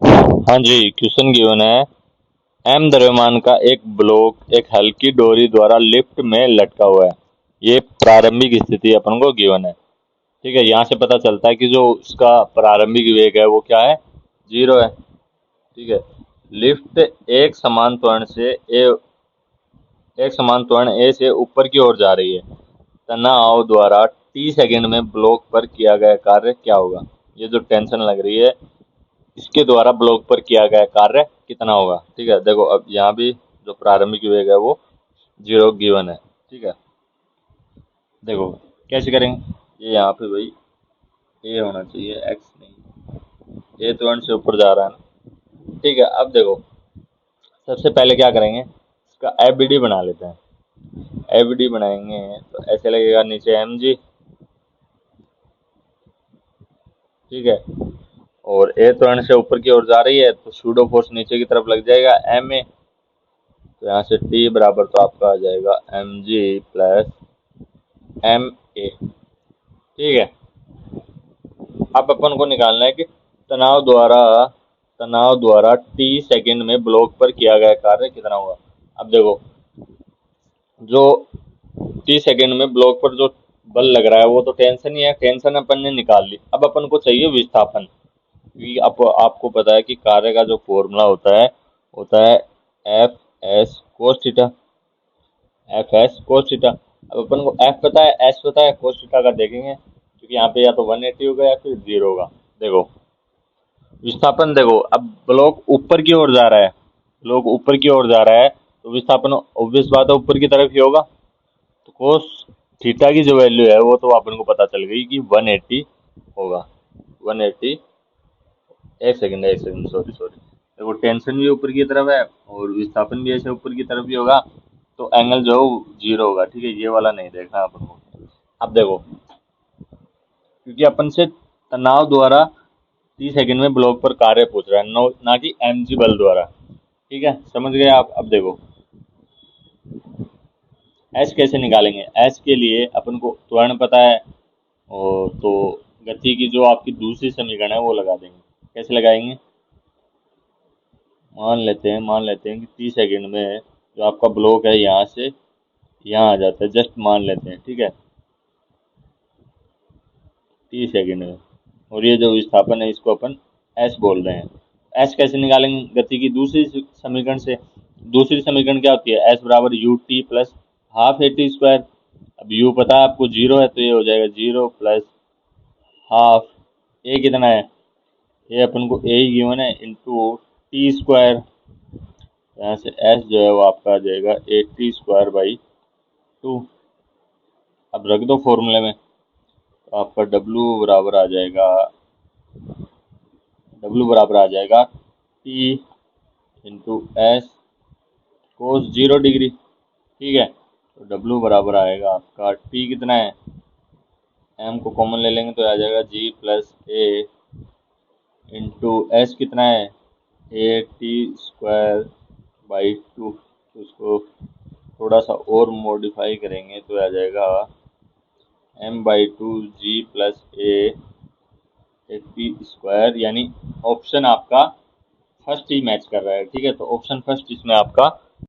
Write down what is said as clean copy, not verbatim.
हाँ जी, question given है। M द्रव्यमान का एक ब्लॉक एक हल्की डोरी द्वारा लिफ्ट में लटका हुआ है। ये प्रारंभिक स्थिति अपन को गिवन है। ठीक है, यहाँ से पता चलता है कि जो उसका प्रारंभिक वेग है वो क्या है, 0 है। ठीक है, लिफ्ट एक समान त्वरण ए से ऊपर की ओर जा रही है। तनाव द्वारा टी सेकंड में ब्लॉक पर किया गया कार्य क्या होगा। ये जो टेंशन लग रही है, इसके द्वारा ब्लॉक पर किया गया कार्य कितना होगा। ठीक है, देखो अब यहाँ भी जो प्रारंभिक वेग है वो 0 गिवन है। ठीक है, देखो कैसे करेंगे। ये यहाँ पे भाई ए होना चाहिए, एक्स नहीं। ए त्वरण से ऊपर जा रहा है ना। ठीक है, अब देखो सबसे पहले क्या करेंगे, इसका एफ बी डी बना लेते हैं। एफ बी डी बनाएंगे तो ऐसे लगेगा, नीचे एम जी। ठीक है, और ए त्वरण से ऊपर की ओर जा रही है तो सूडो फोर्स नीचे की तरफ लग जाएगा एम ए। तो यहाँ से टी बराबर तो आपका आ जाएगा m g plus m a. ठीक है, अब अपन को निकालना है कि तनाव द्वारा टी सेकंड में ब्लॉक पर किया गया कार्य कितना हुआ। अब देखो, जो टी सेकंड में ब्लॉक पर जो बल लग रहा है वो तो टेंशन ही है। टेंशन अपन ने निकाल ली, अब अपन को चाहिए विस्थापन। क्योंकि आपको पता है कि कार्य का जो फॉर्मूला होता है F S cos theta. F S cos theta. अब अपन को एफ पता है, एस पता है, कोस थीटा का देखेंगे, क्योंकि यहाँ पे या तो 180 होगा या फिर 0 होगा। देखो विस्थापन, देखो अब ब्लॉक ऊपर की ओर जा रहा है, ब्लॉक ऊपर की ओर जा रहा है तो विस्थापन ऑब्वियस बात है ऊपर की तरफ ही होगा। तो कोस थीटा की जो वैल्यू है वो तो अपन को पता चल गई कि 180 होगा। 180। एक सेकंड सॉरी सॉरी। देखो टेंशन भी ऊपर की तरफ है और विस्थापन भी ऐसे ऊपर की तरफ ही होगा, तो एंगल जो है 0 होगा। ठीक है, ये वाला नहीं देखना अपन को। अब देखो, क्योंकि अपन से तनाव द्वारा 30 सेकंड में ब्लॉक पर कार्य पूछ रहा है, ना कि एम जी बल द्वारा। ठीक है, समझ गए आप। अब देखो एस कैसे निकालेंगे। एस के लिए अपन को त्वरण पता है, और तो गति की जो आपकी दूसरी समीकरण है वो लगा देंगे। कैसे लगाएंगे, मान लेते हैं कि 30 सेकंड में जो आपका ब्लॉक है यहाँ से यहाँ आ जाता है, जस्ट मान लेते हैं। ठीक है, 30 सेकंड में, और ये जो विस्थापन है इसको अपन एस बोल रहे हैं। एस कैसे निकालेंगे, गति की दूसरी समीकरण से। दूसरी समीकरण क्या होती है, एस बराबर U T plus half A T square. अब यू पता है आपको 0 है, तो ये हो जाएगा 0 प्लस हाफ ए कितना है, ये अपन को ए गिवन है, इंटू टी स्क्वायर। यहाँ से एस जो है वो आपका आ जाएगा 80 स्क्वायर/2। अब रख दो फॉर्मूले में, तो आपका W बराबर आ जाएगा टी इंटू एस कोस 0 डिग्री। ठीक है, तो W बराबर आएगा आपका टी कितना है, एम को कॉमन ले लेंगे तो आ जाएगा जी प्लस ए इंटू एस कितना है, 80 स्क्वायर/2। तो इसको थोड़ा सा और मॉडिफाई करेंगे तो आ जाएगा m/2 जी प्लस ए 80 स्क्वायर, यानी ऑप्शन आपका फर्स्ट ही मैच कर रहा है। ठीक है, तो ऑप्शन फर्स्ट इसमें आपका